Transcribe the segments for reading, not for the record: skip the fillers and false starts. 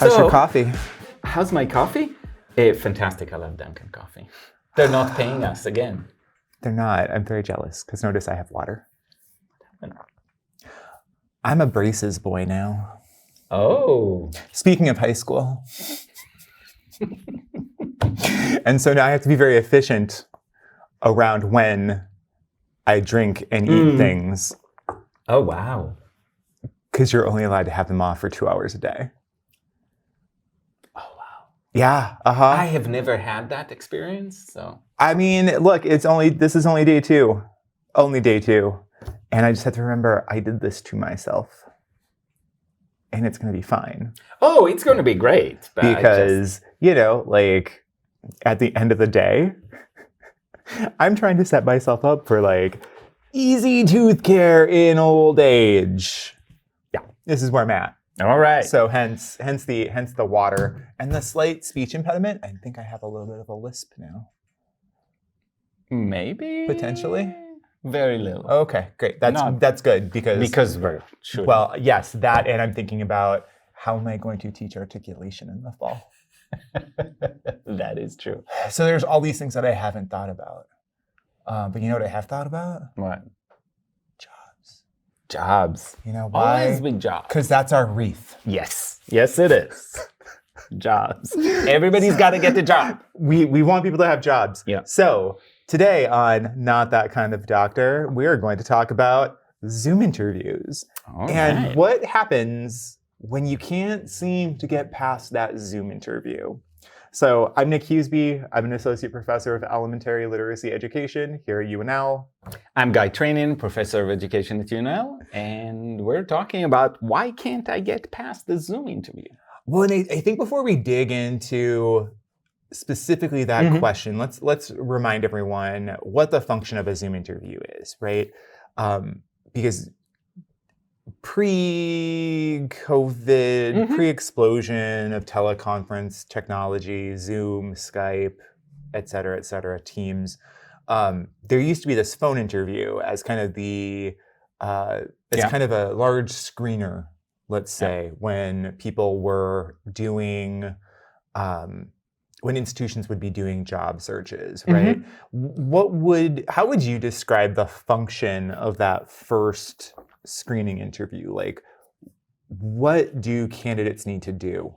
How's your coffee? How's my coffee? Fantastic. I love Dunkin' Coffee. They're not paying us again. They're not. I'm very jealous because notice I have water. I'm a braces boy now. Oh. Speaking of high school. And so now I have to be very efficient around when I drink and eat things. Oh, wow. Because you're only allowed to have them off for 2 hours a day. Oh, wow. Yeah. I have never had that experience, so. I mean, look, this is only day 2. Only day 2. And I just have to remember I did this to myself. And it's going to be fine. Oh, it's going to be great. Because, like, at the end of the day, I'm trying to set myself up for, like, easy tooth care in old age. Yeah, this is where I'm at. All right. So hence the water and the slight speech impediment. I think I have a little bit of a lisp now. Maybe. Potentially. Very little. Okay, great. That's good because we're sure. Well, yes, that, and I'm thinking about how am I going to teach articulation in the fall. That is true. So there's all these things that I haven't thought about. But you know what I have thought about? What? Jobs. Jobs. You know why? Always big jobs. Because that's our wreath. Yes. Yes, it is. Jobs. Everybody's got to get the job. We want people to have jobs. Yeah. So today on Not That Kind of Doctor, we are going to talk about Zoom interviews. And what happens when you can't seem to get past that Zoom interview. So I'm Nick Hughesby. I'm an associate professor of elementary literacy education here at UNL. I'm Guy Trainin, professor of education at UNL, and we're talking about why can't I get past the Zoom interview? Well, and I think before we dig into specifically that question, let's remind everyone what the function of a Zoom interview is, right? Because pre-COVID, pre-explosion of teleconference technology, Zoom, Skype, et cetera, Teams, there used to be this phone interview as kind of kind of a large screener, let's say, when people were doing, when institutions would be doing job searches, right? How would you describe the function of that first screening interview? Like, what do candidates need to do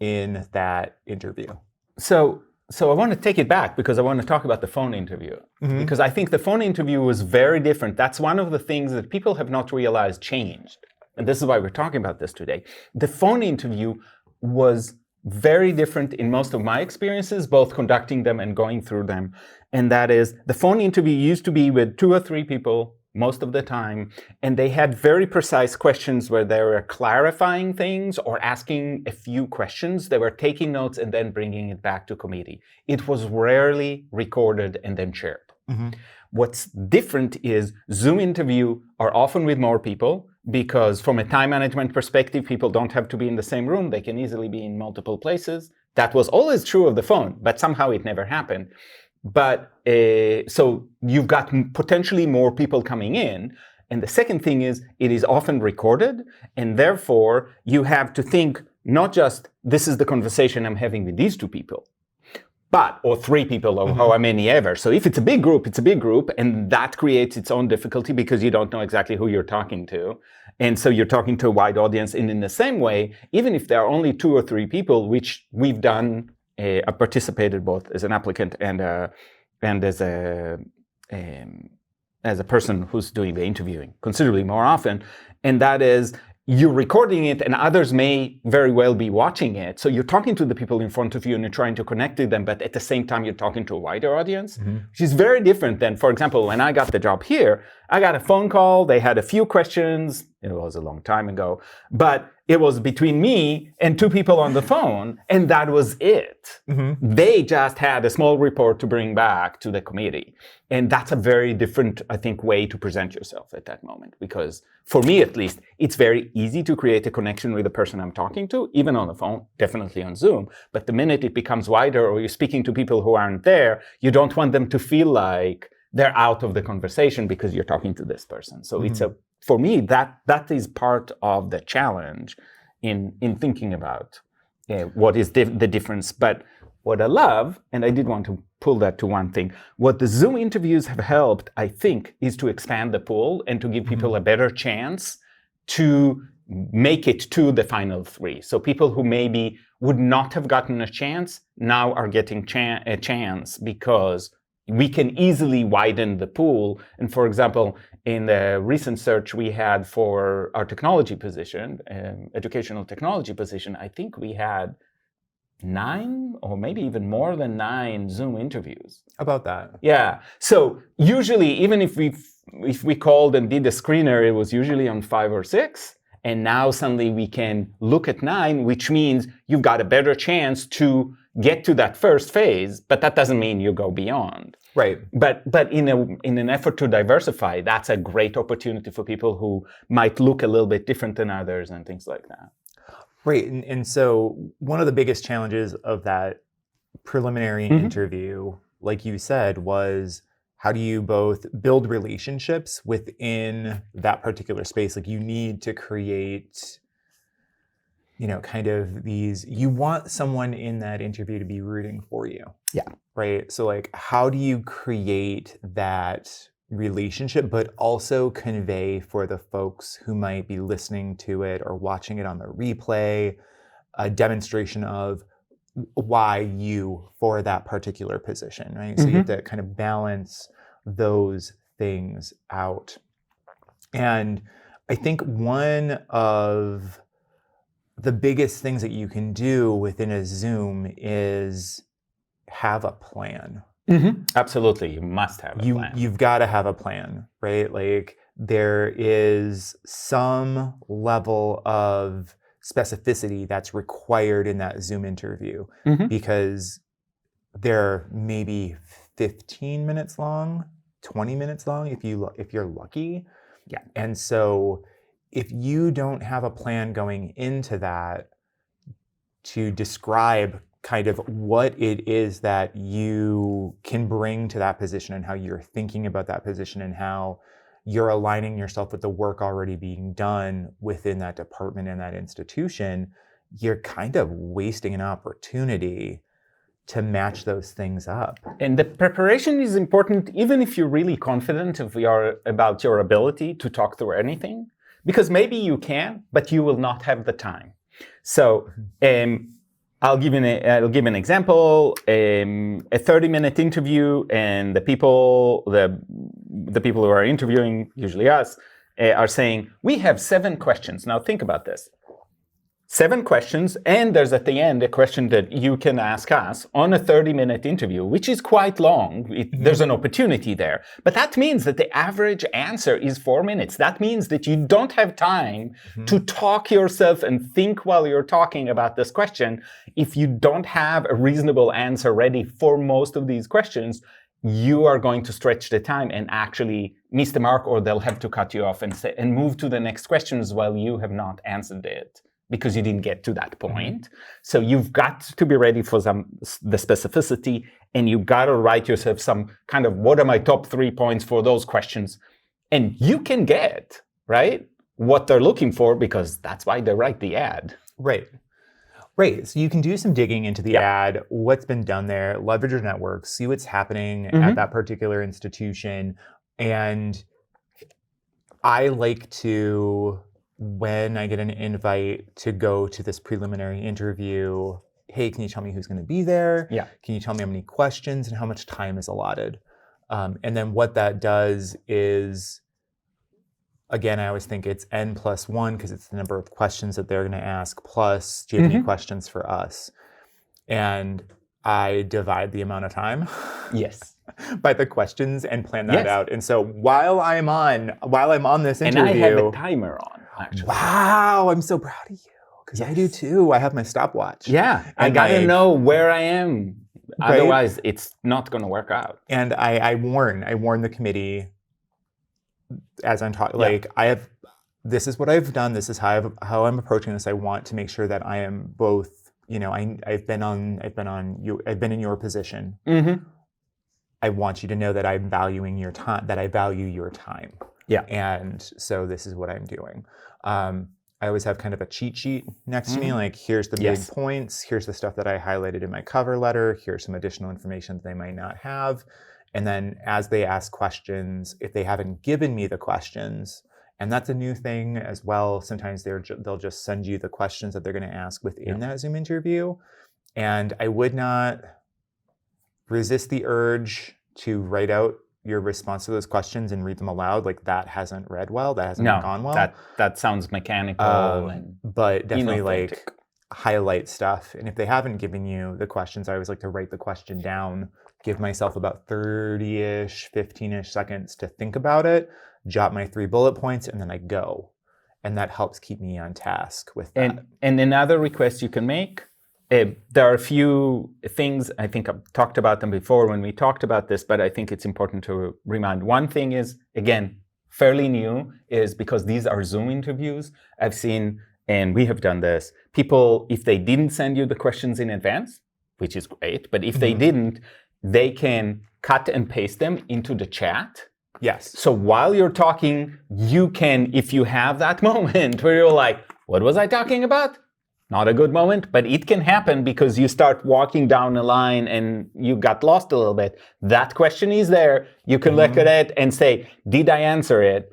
in that interview? So I want to take it back because I want to talk about the phone interview. Because I think the phone interview was very different. That's one of the things that people have not realized changed. And this is why we're talking about this today. The phone interview was very different in most of my experiences, both conducting them and going through them. And that is, the phone interview used to be with 2 or 3 people most of the time, and they had very precise questions where they were clarifying things or asking a few questions. They were taking notes and then bringing it back to committee. It was rarely recorded and then shared. What's different is Zoom interview are often with more people because from a time management perspective, people don't have to be in the same room. They can easily be in multiple places. That was always true of the phone, but somehow it never happened. But so you've got potentially more people coming in. And the second thing is it is often recorded. And therefore, you have to think not just this is the conversation I'm having with these 2 people, or 3 people or however many ever. So if it's a big group, it's a big group. And that creates its own difficulty because you don't know exactly who you're talking to. And so you're talking to a wide audience. And in the same way, even if there are only 2 or 3 people, which we've done, I participated both as an applicant and as a person who's doing the interviewing considerably more often. And that is, you're recording it and others may very well be watching it. So you're talking to the people in front of you and you're trying to connect to them, but at the same time, you're talking to a wider audience, which is very different than, for example, when I got the job here, I got a phone call. They had a few questions. It was a long time ago, but it was between me and 2 people on the phone, and that was it. They just had a small report to bring back to the committee. And that's a very different, I think, way to present yourself at that moment. Because for me, at least, it's very easy to create a connection with the person I'm talking to, even on the phone, definitely on Zoom. But the minute it becomes wider or you're speaking to people who aren't there, you don't want them to feel like they're out of the conversation because you're talking to this person. So for me, that is part of the challenge in thinking about what is the difference. But what I love, and I did want to pull that to one thing, what the Zoom interviews have helped, I think, is to expand the pool and to give people a better chance to make it to the final three. So people who maybe would not have gotten a chance now are getting a chance because we can easily widen the pool. And for example, in the recent search we had for our technology position, educational technology position, I think we had 9 or maybe even more than 9 Zoom interviews. About that. Yeah. So usually, even if we called and did a screener, it was usually on 5 or 6. And now suddenly we can look at 9, which means you've got a better chance to get to that first phase, but that doesn't mean you go beyond. Right. But in an effort to diversify, that's a great opportunity for people who might look a little bit different than others and things like that. Right. And so one of the biggest challenges of that preliminary interview, like you said, was how do you both build relationships within that particular space? Like you need to create, kind of these, you want someone in that interview to be rooting for you. Yeah. Right. So like, how do you create that relationship, but also convey for the folks who might be listening to it or watching it on the replay, a demonstration of why you for that particular position, right? So you have to kind of balance those things out. And I think one of the biggest things that you can do within a Zoom is have a plan. Absolutely. You must have a plan. You've got to have a plan, right? Like there is some level of specificity that's required in that Zoom interview because they're maybe 15 minutes long, 20 minutes long if you're lucky. Yeah. And so if you don't have a plan going into that to describe kind of what it is that you can bring to that position and how you're thinking about that position and how you're aligning yourself with the work already being done within that department and that institution, you're kind of wasting an opportunity to match those things up. And the preparation is important even if you're really confident about your ability to talk through anything, because maybe you can, but you will not have the time. So I'll give an example. A 30-minute interview, and the people who are interviewing, usually us, are saying, we have 7 questions. Now think about this. 7 questions, and there's at the end a question that you can ask us on a 30-minute interview, which is quite long. There's an opportunity there. But that means that the average answer is 4 minutes. That means that you don't have time to talk yourself and think while you're talking about this question. If you don't have a reasonable answer ready for most of these questions, you are going to stretch the time and actually miss the mark, or they'll have to cut you off and move to the next questions while you have not answered it, because you didn't get to that point. So you've got to be ready for the specificity, and you've got to write yourself some kind of, what are my top 3 points for those questions? And you can get, right, what they're looking for, because that's why they write the ad. Right. So you can do some digging into the ad, what's been done there, leverage your network, see what's happening at that particular institution. And I like to, when I get an invite to go to this preliminary interview, hey, can you tell me who's going to be there? Yeah. Can you tell me how many questions and how much time is allotted? And then what that does is, again, I always think it's N+1 because it's the number of questions that they're going to ask, plus, do you have any questions for us? And I divide the amount of time by the questions and plan that out. And so while I'm on this interview, and I have a timer on. Actually. Wow, I'm so proud of you, because I do too. I have my stopwatch. Yeah, I gotta know where I am. Right? Otherwise, it's not gonna work out. And I warn the committee as I'm talking. Like this is what I've done. This is how I'm approaching this. I want to make sure that I am both. I've been in your position. I want you to know that I'm valuing your time. That I value your time. Yeah. And so this is what I'm doing. I I always have kind of a cheat sheet next to me. Like, here's the Yes. big points. Here's the stuff that I highlighted in my cover letter. Here's some additional information that they might not have. And then as they ask questions, if they haven't given me the questions, and that's a new thing as well, sometimes they'll just send you the questions that they're going to ask within that Zoom interview. And I would not resist the urge to write out your response to those questions and read them aloud. Like, that hasn't read well, that hasn't gone well. That sounds mechanical. But definitely inauthentic. like highlight stuff. And if they haven't given you the questions, I always like to write the question down, give myself about 30-ish, 15-ish seconds to think about it, jot my 3 bullet points, and then I go. And that helps keep me on task with that. And another request you can make, there are a few things, I think I've talked about them before when we talked about this, but I think it's important to remind. One thing is, again, fairly new, is because these are Zoom interviews. I've seen, and we have done this, people, if they didn't send you the questions in advance, which is great, but if they didn't, they can cut and paste them into the chat. Yes. So while you're talking, you can, if you have that moment where you're like, what was I talking about? Not a good moment, but it can happen because you start walking down the line and you got lost a little bit. That question is there. You can look at it and say, did I answer it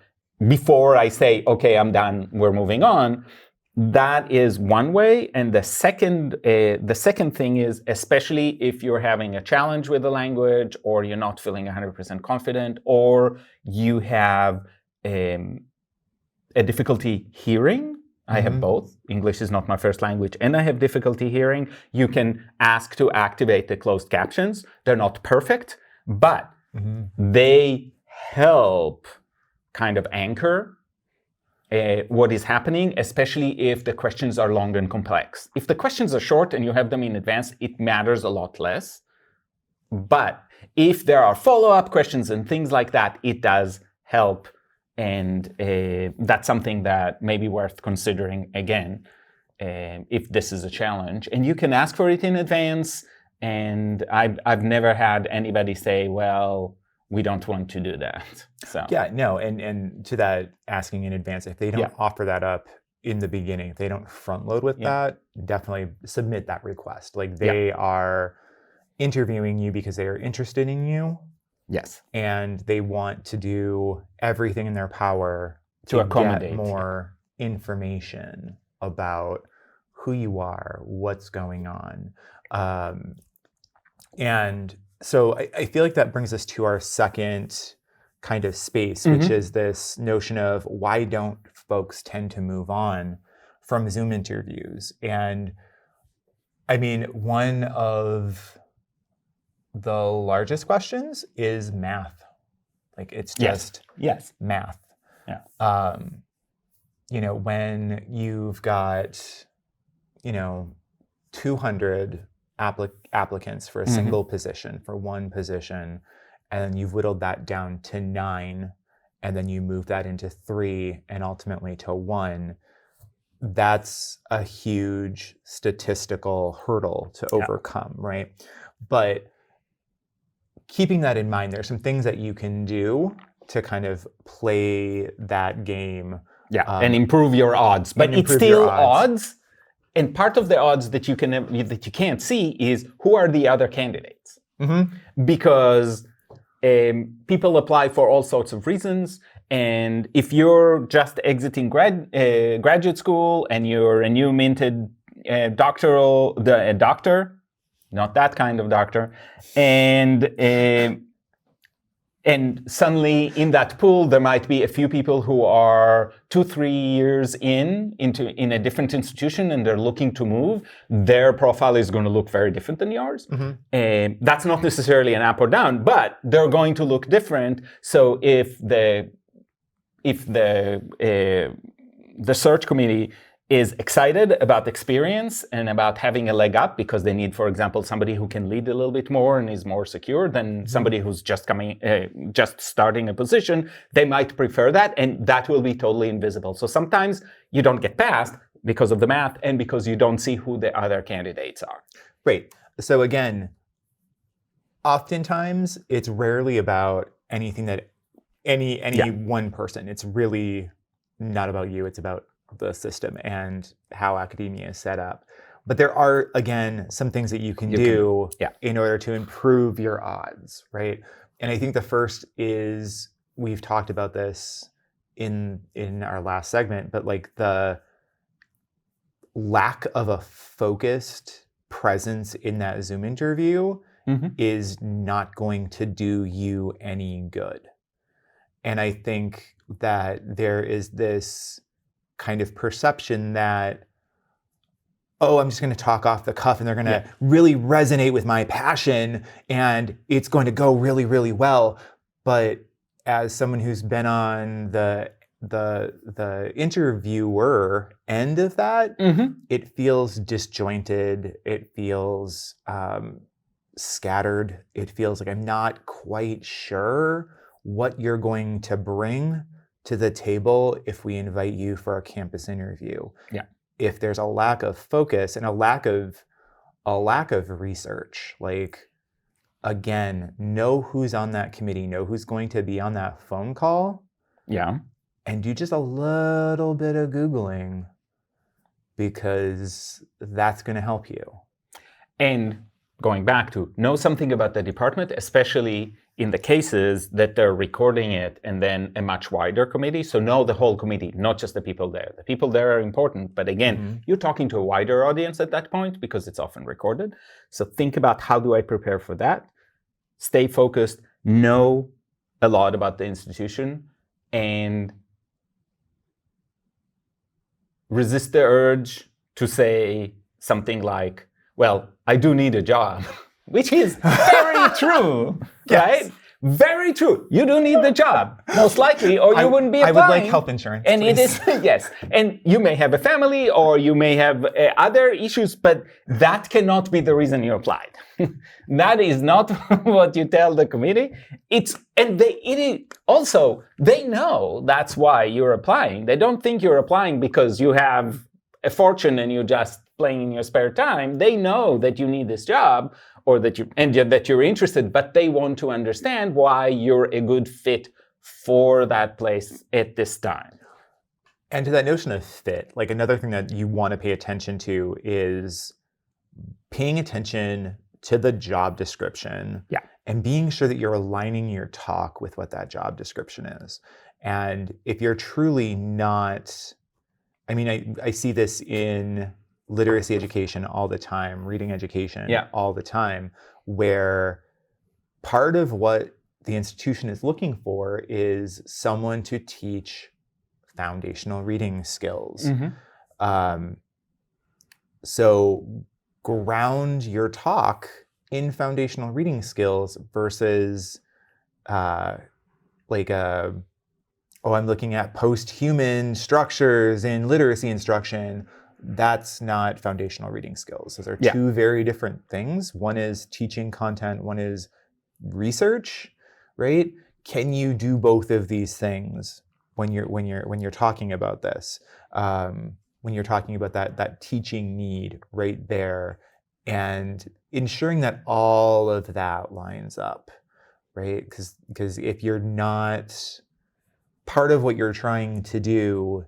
before I say, okay, I'm done, we're moving on? That is one way. And the second thing is, especially if you're having a challenge with the language, or you're not feeling 100% confident, or you have a difficulty hearing. I have both. English is not my first language, and I have difficulty hearing. You can ask to activate the closed captions. They're not perfect, but they help kind of anchor what is happening, especially if the questions are long and complex. If the questions are short and you have them in advance, it matters a lot less. But if there are follow-up questions and things like that, it does help. And that's something that may be worth considering again, if this is a challenge. And you can ask for it in advance. And I've never had anybody say, well, we don't want to do that. So yeah, no, and to that, asking in advance, if they don't offer that up in the beginning, if they don't front load with that, definitely submit that request. Like, they are interviewing you because they are interested in you. Yes. And they want to do everything in their power to accommodate get more information about who you are, what's going on. And so I feel like that brings us to our second kind of space, which is this notion of why don't folks tend to move on from Zoom interviews? And I mean, one of the largest questions is math. Like, it's just math. Yeah. You know, when you've got, 200 applicants for a single position, for one position, and then you've whittled that down to 9, and then you move that into 3, and ultimately to 1, that's a huge statistical hurdle to overcome, right? But keeping that in mind, there are some things that you can do to kind of play that game. And improve your odds. But it's still odds. And part of the odds that you can't see is who are the other candidates. Because people apply for all sorts of reasons. And if you're just exiting graduate school and you're a new minted doctor, not that kind of doctor, and suddenly in that pool there might be a few people who are 2-3 years in a different institution and they're looking to move. Their profile is going to look very different than yours. That's not necessarily an up or down, but they're going to look different. So if the search committee is excited about experience and about having a leg up because they need, for example, somebody who can lead a little bit more and is more secure than somebody who's just starting a position, they might prefer that, and that will be totally invisible. So sometimes you don't get passed because of the math and because you don't see who the other candidates are. Great. So again, oftentimes it's rarely about anything that any one person. It's really not about you. It's about the system and how academia is set up. But there are, again, some things that you can do in order to improve your odds, right? And I think the first is, we've talked about this in our last segment, but like the lack of a focused presence in that Zoom interview is not going to do you any good. And I think that there is this kind of perception that, oh, I'm just going to talk off the cuff and they're going to really resonate with my passion and it's going to go really, really well. But as someone who's been on the interviewer end of that, it feels disjointed. It feels scattered. It feels like I'm not quite sure what you're going to bring to the table if we invite you for a campus interview. Yeah. If there's a lack of focus and a lack of research, like, again, know who's on that committee, know who's going to be on that phone call. Yeah. And do just a little bit of Googling, because that's going to help you. And going back to know something about the department, especially in the cases that they're recording it and then a much wider committee. So know the whole committee, not just the people there. The people there are important, but again, you're talking to a wider audience at that point because it's often recorded. So think about, how do I prepare for that? Stay focused, know a lot about the institution, and resist the urge to say something like, well, I do need a job, which is very true, right? Very true. You do need the job, most likely, or you wouldn't be applying. I would like health insurance, and please. It is, yes. And you may have a family, or you may have other issues, but that cannot be the reason you applied. That is not what you tell the committee. Also, they know that's why you're applying. They don't think you're applying because you have a fortune and you're just playing in your spare time. They know that you need this job, or that you're interested, but they want to understand why you're a good fit for that place at this time. And to that notion of fit, like, another thing that you want to pay attention to is paying attention to the job description, and being sure that you're aligning your talk with what that job description is. And if you're truly not, I mean, I see this in literacy education all the time, reading education all the time, where part of what the institution is looking for is someone to teach foundational reading skills. So ground your talk in foundational reading skills versus I'm looking at post-human structures in literacy instruction. That's not foundational reading skills. Those are two very different things. One is teaching content, one is research, right? Can you do both of these things when you're talking about this? When you're talking about that teaching need right there, and ensuring that all of that lines up, right? Because if you're not, part of what you're trying to do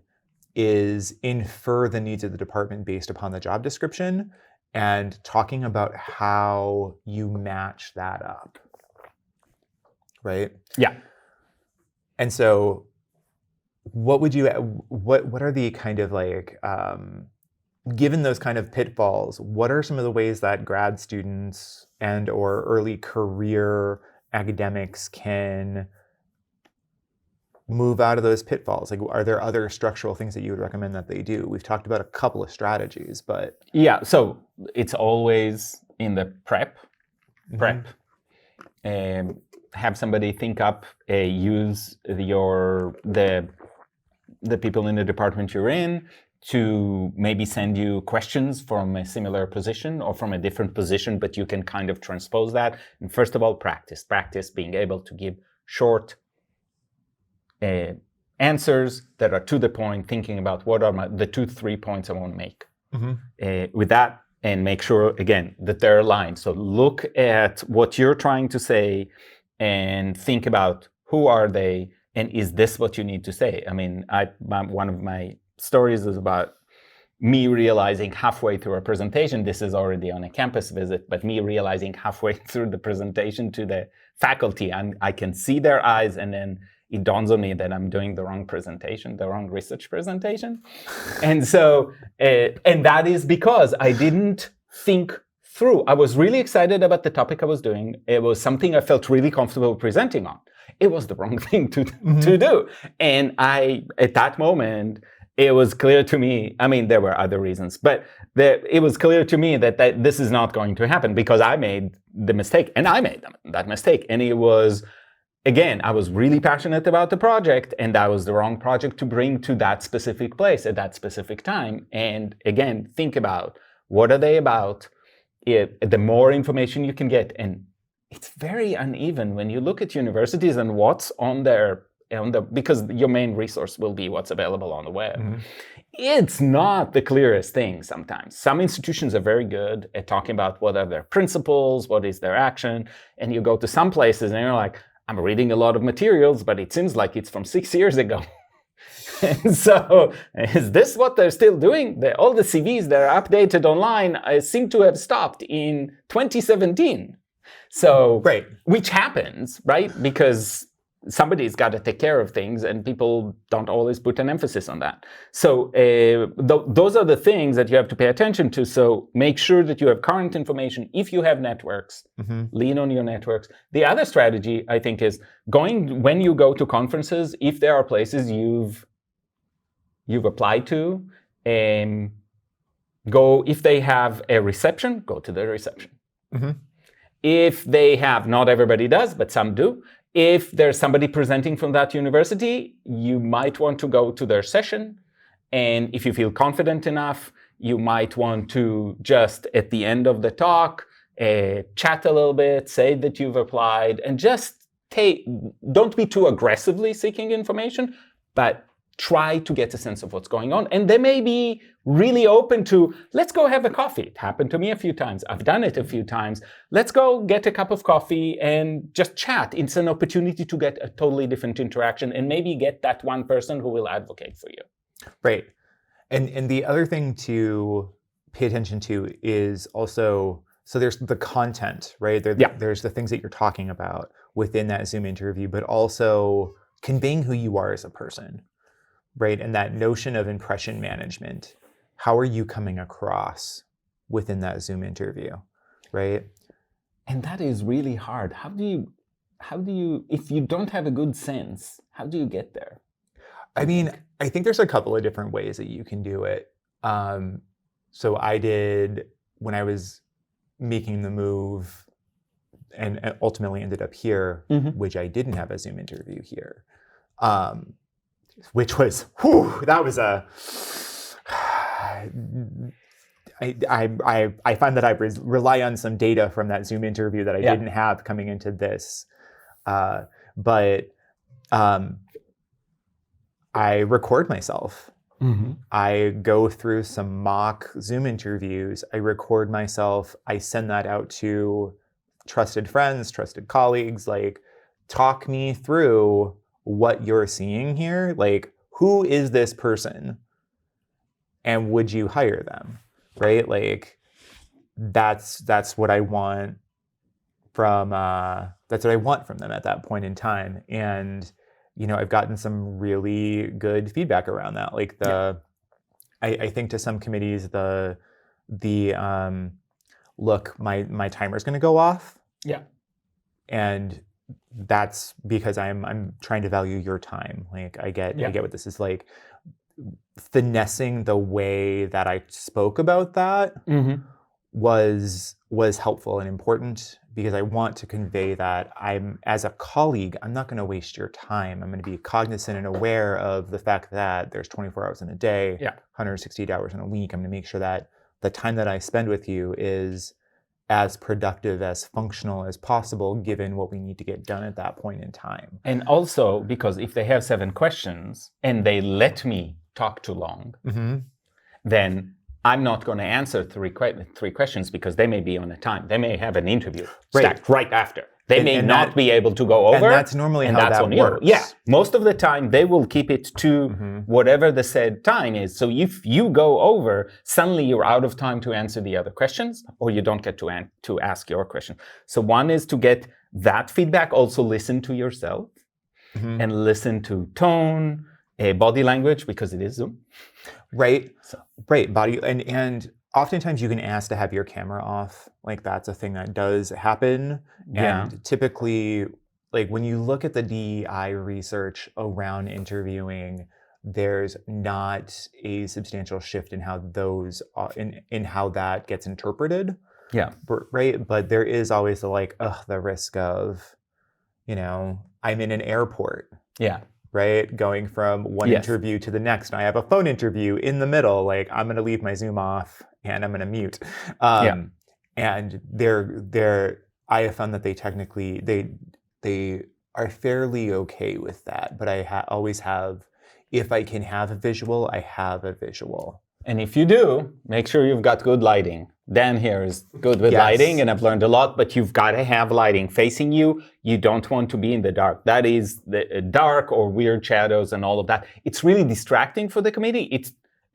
is infer the needs of the department based upon the job description, and talking about how you match that up, right? Yeah. And so what are the kind of like, given those kind of pitfalls, what are some of the ways that grad students and or early career academics can move out of those pitfalls? Like, are there other structural things that you would recommend that they do? We've talked about a couple of strategies, but so it's always in the prep. Have somebody think up, use the people in the department you're in to maybe send you questions from a similar position or from a different position, but you can kind of transpose that. And first of all, practice being able to give short answers that are to the point, thinking about what are the 2-3 points I want to make. With that, and make sure, again, that they're aligned. So look at what you're trying to say and think about who are they, and is this what you need to say? I mean, one of my stories is about me realizing halfway through a presentation, this is already on a campus visit, but me realizing halfway through the presentation to the faculty, I can see their eyes, and then it dawns on me that I'm doing the wrong presentation, the wrong research presentation. And so, and that is because I didn't think through. I was really excited about the topic I was doing. It was something I felt really comfortable presenting on. It was the wrong thing to do. And at that moment, it was clear to me, I mean, there were other reasons, but it was clear to me that this is not going to happen because I made the mistake, and I made that mistake. And it was, again, I was really passionate about the project, and that was the wrong project to bring to that specific place at that specific time. And again, think about what are they about? The more information you can get, and it's very uneven when you look at universities and what's on because your main resource will be what's available on the web. Mm-hmm. It's not the clearest thing sometimes. Some institutions are very good at talking about what are their principles, what is their action, and you go to some places and you're like, I'm reading a lot of materials, but it seems like it's from 6 years ago. And so, is this what they're still doing? All the CVs that are updated online seem to have stopped in 2017. So, right. Which happens, right? Because somebody's got to take care of things, and people don't always put an emphasis on that. So those are the things that you have to pay attention to. So make sure that you have current information. If you have networks, lean on your networks. The other strategy, I think, is when you go to conferences, if there are places you've applied to, if they have a reception, go to the reception. Mm-hmm. If they have, not everybody does, but some do. If there's somebody presenting from that university, you might want to go to their session. And if you feel confident enough, you might want to just, at the end of the talk, chat a little bit, say that you've applied, and just don't be too aggressively seeking information, but try to get a sense of what's going on. And they may be really open to, let's go have a coffee. It happened to me a few times. I've done it a few times. Let's go get a cup of coffee and just chat. It's an opportunity to get a totally different interaction and maybe get that one person who will advocate for you. Right. And the other thing to pay attention to is also, so there's the content, right? There's the things that you're talking about within that Zoom interview, but also conveying who you are as a person. Right, and that notion of impression management. How are you coming across within that Zoom interview, right? And that is really hard. How do you, if you don't have a good sense, how do you get there? I mean, I think there's a couple of different ways that you can do it. So I did, when I was making the move and ultimately ended up here, which I didn't have a Zoom interview here. Which was, that was I find that I rely on some data from that Zoom interview that I didn't have coming into this. But I record myself. Mm-hmm. I go through some mock Zoom interviews. I record myself. I send that out to trusted friends, trusted colleagues, like, talk me through what you're seeing here, like, who is this person and would you hire them, right? Like, that's what I want from them at that point in time. And, I've gotten some really good feedback around that. Like I think to some committees, look, my timer's going to go off. Yeah. And that's because I'm trying to value your time. Like I get what this is like. Finessing the way that I spoke about that was helpful and important because I want to convey that as a colleague, I'm not going to waste your time. I'm going to be cognizant and aware of the fact that there's 24 hours in a day, 168 hours in a week. I'm going to make sure that the time that I spend with you is as productive, as functional as possible, given what we need to get done at that point in time. And also, because if they have 7 questions and they let me talk too long, then I'm not going to answer three questions because they may be on a time. They may have an interview stacked right after. They may not be able to go over. And that's normally how that works. Yeah. Most of the time, they will keep it to whatever the said time is. So if you go over, suddenly you're out of time to answer the other questions, or you don't get to ask your question. So one is to get that feedback. Also listen to yourself and listen to tone, body language, because it is Zoom. Right. Right. Body and oftentimes you can ask to have your camera off. Like that's a thing that does happen. And typically, like when you look at the DEI research around interviewing, there's not a substantial shift in how those in how that gets interpreted. Yeah. Right. But there is always the risk of, I'm in an airport. Yeah. Right? Going from one interview to the next. And I have a phone interview in the middle. Like I'm going to leave my Zoom off and I'm going to mute. And I have found that they are fairly okay with that. But I always have, if I can have a visual, I have a visual. And if you do, make sure you've got good lighting. Dan here is good with lighting, and I've learned a lot, but you've got to have lighting facing you. You don't want to be in the dark. That is the dark or weird shadows and all of that. It's really distracting for the committee.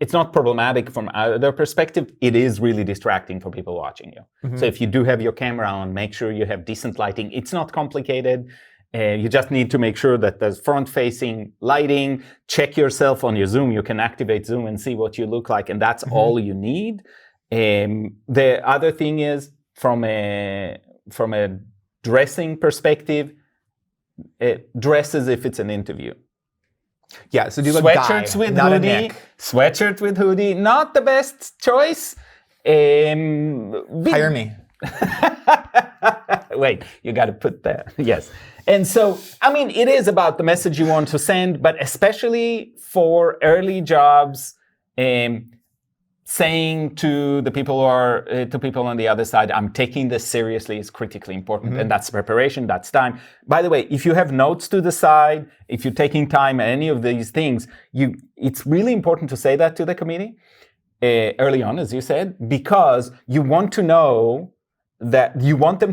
It's not problematic from either perspective. It is really distracting for people watching you. So if you do have your camera on, make sure you have decent lighting. It's not complicated. You just need to make sure that there's front-facing lighting. Check yourself on your Zoom. You can activate Zoom and see what you look like, and that's all you need. The other thing is, from a dressing perspective, dress as if it's an interview. Yeah, so do a sweatshirts guy, with not hoodie. a Nick. Sweatshirt with hoodie, not the best choice. Hire me. Wait, you got to put that. Yes. And so, I mean, it is about the message you want to send, but especially for early jobs, saying to the people who are to people on the other side, I'm taking this seriously, is critically important. And that's preparation, that's time. By the way, if you have notes to the side, if you're taking time, any of these things, it's really important to say that to the committee early on, as you said, because you want them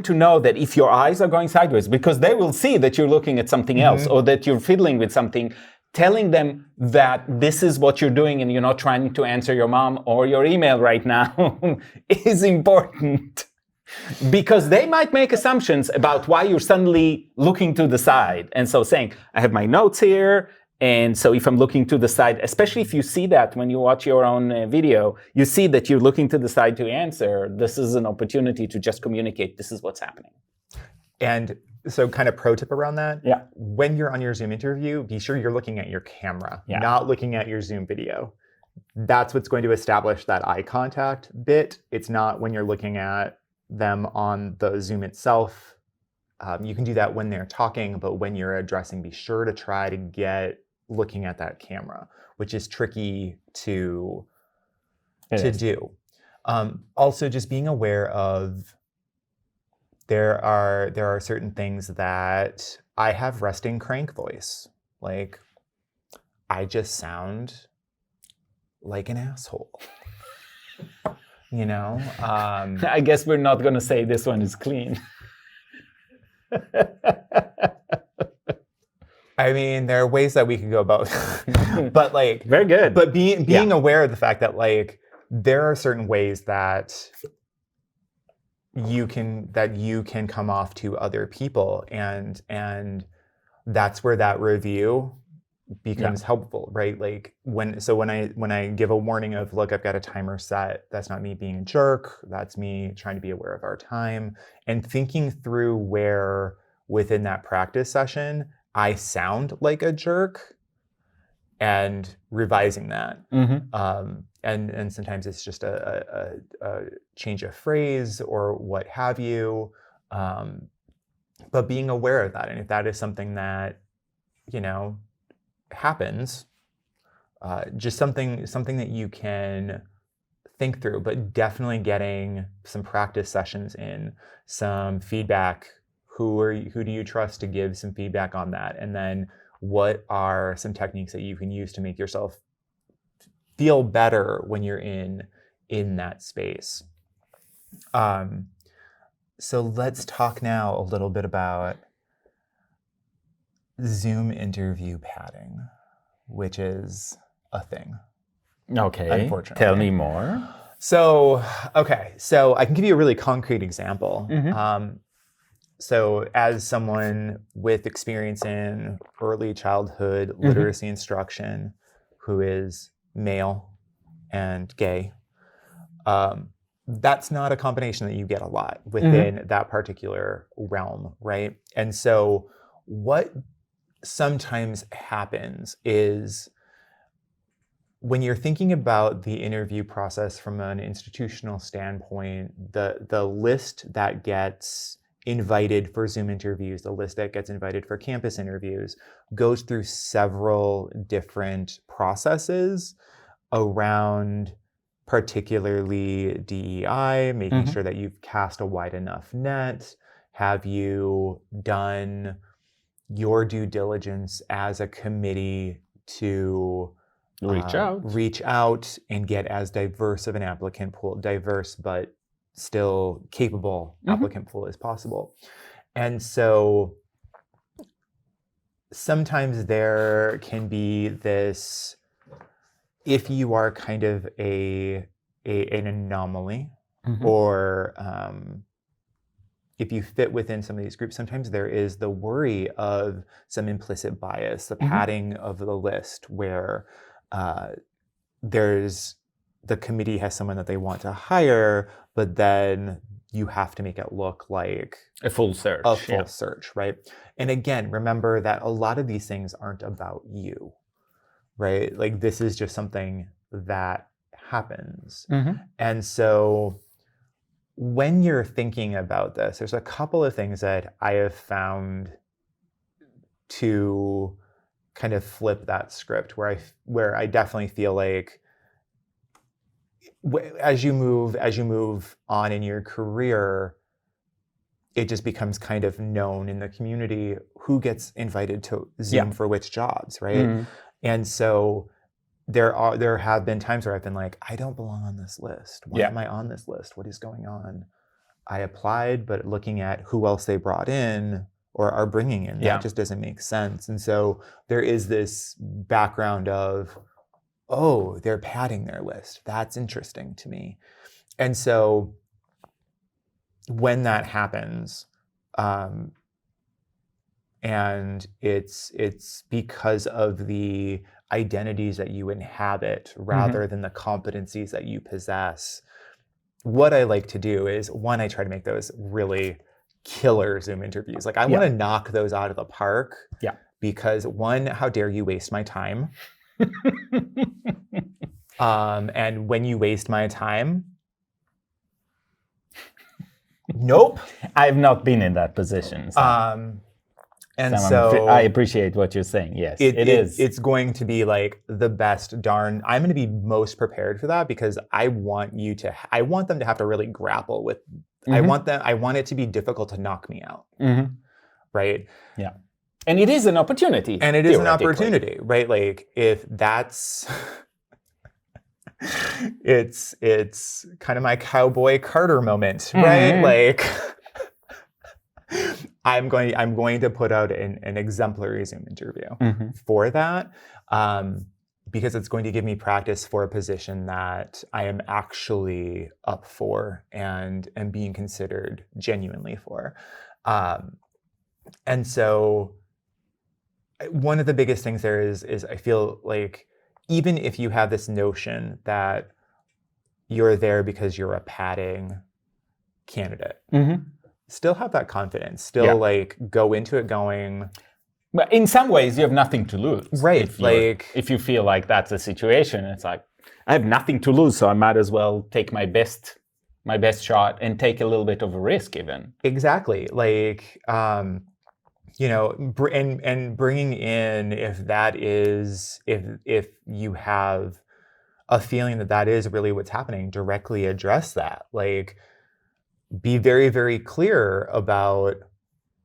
to know that if your eyes are going sideways, because they will see that you're looking at something else or that you're fiddling with something, telling them that this is what you're doing and you're not trying to answer your mom or your email right now is important. Because they might make assumptions about why you're suddenly looking to the side. And so saying, I have my notes here, and so if I'm looking to the side, especially if you see that when you watch your own video, you see that you're looking to the side to answer, this is an opportunity to just communicate, this is what's happening. And so kind of pro tip around that. Yeah. When you're on your Zoom interview, be sure you're looking at your camera, not looking at your Zoom video. That's what's going to establish that eye contact bit. It's not when you're looking at them on the Zoom itself. You can do that when they're talking, but when you're addressing, be sure to try to get looking at that camera, which is tricky to do. Also, just being aware of there are certain things that I have resting crank voice. Like I just sound like an asshole. I guess we're not going to say this one is clean. I mean, there are ways that we could go about, but very good. But being aware of the fact that there are certain ways that you can come off to other people, and that's where that review becomes helpful, right? Like when I give a warning of, look, I've got a timer set, that's not me being a jerk, that's me trying to be aware of our time, and thinking through where within that practice session I sound like a jerk and revising that. And sometimes it's just a change of phrase or what have you, but being aware of that. And if that is something that happens, just something that you can think through, but definitely getting some practice sessions in, some feedback. Who do you trust to give some feedback on that? And then what are some techniques that you can use to make yourself feel better when you're in that space? So let's talk now a little bit about Zoom interview padding, which is a thing. Okay. Unfortunately. Tell me more. So, okay. So I can give you a really concrete example. So as someone with experience in early childhood literacy instruction, who is male and gay, that's not a combination that you get a lot within that particular realm, right? And so what sometimes happens is when you're thinking about the interview process from an institutional standpoint, the list that gets invited for Zoom interviews, the list that gets invited for campus interviews, goes through several different processes around particularly DEI, making sure that you've cast a wide enough net. Have you done your due diligence as a committee to reach out and get as diverse of an applicant pool, diverse but still capable applicant pool as possible. And so sometimes there can be this, if you are kind of an anomaly, or if you fit within some of these groups, sometimes there is the worry of some implicit bias, the padding of the list, where the committee has someone that they want to hire, but then you have to make it look like a full search. Search, right? And again, remember that a lot of these things aren't about you, right? Like this is just something that happens. And so when you're thinking about this, there's a couple of things that I have found to kind of flip that script, where I definitely feel like as you move on in your career, it just becomes kind of known in the community who gets invited to Zoom for which jobs, right? And so there have been times where I've been like, I don't belong on this list. Why am I on this list? What is going on? I applied, but looking at who else they brought in or are bringing in, that just doesn't make sense. And so there is this background of, oh, they're padding their list. That's interesting to me. And so when that happens, and it's because of the identities that you inhabit rather than the competencies that you possess, what I like to do is, one, I try to make those really killer Zoom interviews. Like I want to knock those out of the park. Because one, how dare you waste my time? And when you waste my time, nope. I've not been in that position. So I appreciate what you're saying. Yes, it is. It's going to be like the best darn. I'm going to be most prepared for that because I want them to have to really grapple with. I want it to be difficult to knock me out. Right. Yeah. And it is an opportunity. And it is an opportunity, right? Like if that's, it's kind of my cowboy Carter moment, right? Like I'm going to put out an exemplary Zoom interview for that, because it's going to give me practice for a position that I am actually up for and being considered genuinely for. And so one of the biggest things there is I feel like even if you have this notion that you're there because you're a padding candidate, still have that confidence. Still like go into it going. But in some ways, you have nothing to lose. Right. If you feel like that's a situation, it's like, I have nothing to lose, so I might as well take my best shot and take a little bit of a risk even. Exactly. Like, and bringing in, if you have a feeling that is really what's happening, directly address that. Like, be very, very clear about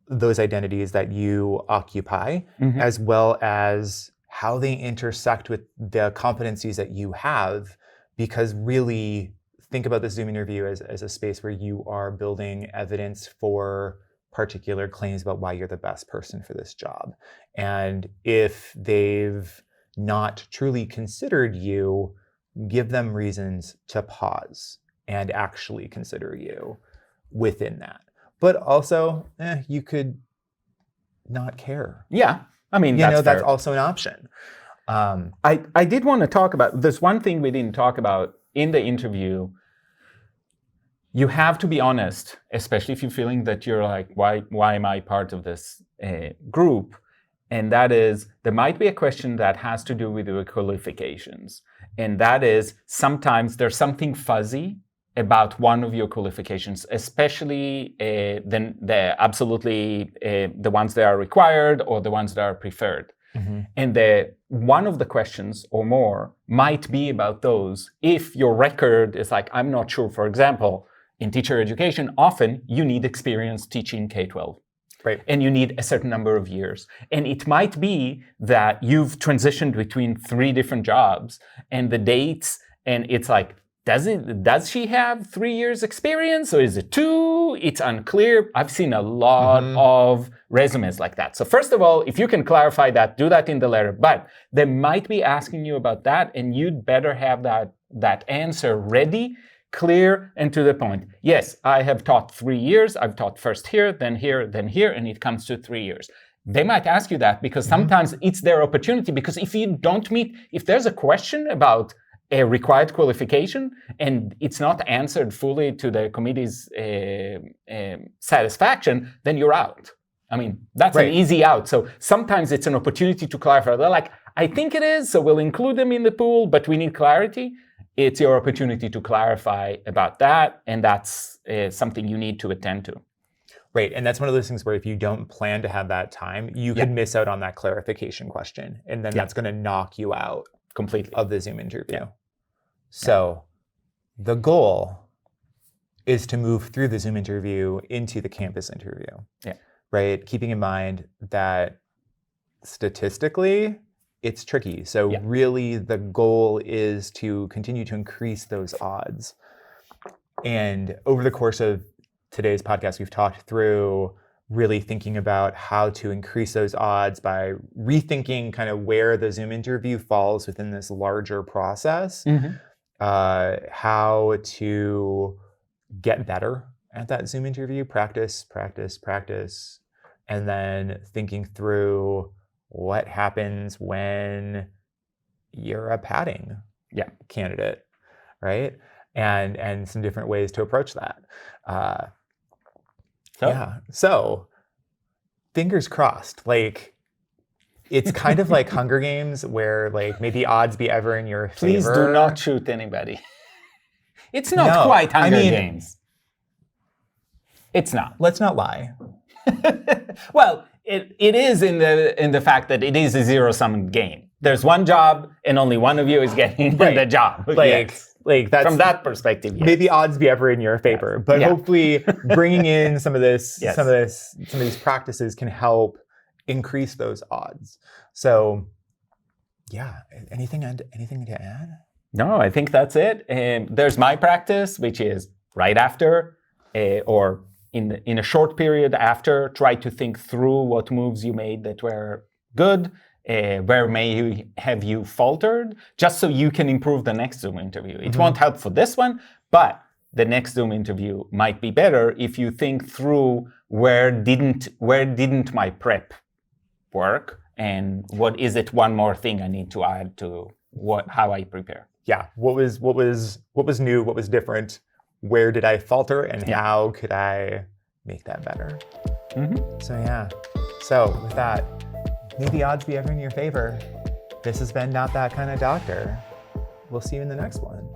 those identities that you occupy, as well as how they intersect with the competencies that you have, because really think about the Zoom interview as a space where you are building evidence for particular claims about why you're the best person for this job. And if they've not truly considered you, give them reasons to pause and actually consider you within that. But also, you could not care. Yeah, I mean, That's fair. also an option. I did want to talk about, there's one thing we didn't talk about in the interview. You have to be honest, especially if you're feeling that you're like, why am I part of this group? And that is, there might be a question that has to do with your qualifications. And that is, sometimes there's something fuzzy about one of your qualifications, especially the ones that are required or the ones that are preferred. Mm-hmm. And one of the questions or more might be about those. If your record is like, I'm not sure, for example, in teacher education, often you need experience teaching K-12. Right. And you need a certain number of years. And it might be that you've transitioned between 3 different jobs and the dates, and it's like, does she have 3 years experience or is it 2? It's unclear. I've seen a lot of resumes like that. So first of all, if you can clarify that, do that in the letter. But they might be asking you about that, and you'd better have that answer ready, clear, and to the point. Yes, I have taught 3 years. I've taught first here, then here, then here, and it comes to 3 years. They might ask you that because sometimes it's their opportunity. Because if you don't meet, if there's a question about a required qualification and it's not answered fully to the committee's satisfaction, then you're out. I mean, that's an easy out. So sometimes it's an opportunity to clarify. They're like, I think it is, so we'll include them in the pool, but we need clarity. It's your opportunity to clarify about that, and that's something you need to attend to. Right, and that's one of those things where if you don't plan to have that time, you could miss out on that clarification question, and then that's going to knock you out completely of the Zoom interview. Yeah. So the goal is to move through the Zoom interview into the campus interview. Yeah. Right, keeping in mind that statistically, it's tricky. So really the goal is to continue to increase those odds. And over the course of today's podcast, we've talked through really thinking about how to increase those odds by rethinking kind of where the Zoom interview falls within this larger process, how to get better at that Zoom interview, practice, and then thinking through what happens when you're a padding candidate, right? And some different ways to approach that. So fingers crossed. Like, it's kind of like Hunger Games where like maybe odds be ever in your favor. Please do not shoot anybody. It's not quite Hunger Games. It's not. Let's not lie. Well, it is in the fact that it is a zero-sum game. There's one job, and only one of you is getting the job. Like that's from that perspective. Yes. Maybe odds be ever in your favor, but hopefully bringing in some of these practices can help increase those odds. So, anything to add? No, I think that's it. There's my practice, which is right after or in a short period after, try to think through what moves you made that were good, where have you faltered, just so you can improve the next Zoom interview. It won't help for this one, but the next Zoom interview might be better if you think through where didn't my prep work, and what is it one more thing I need to add to how I prepare. Yeah, what was new, what was different, where did I falter, and how could I make that better? So with that, may the odds be ever in your favor. This has been Not That Kind of Doctor. We'll see you in the next one.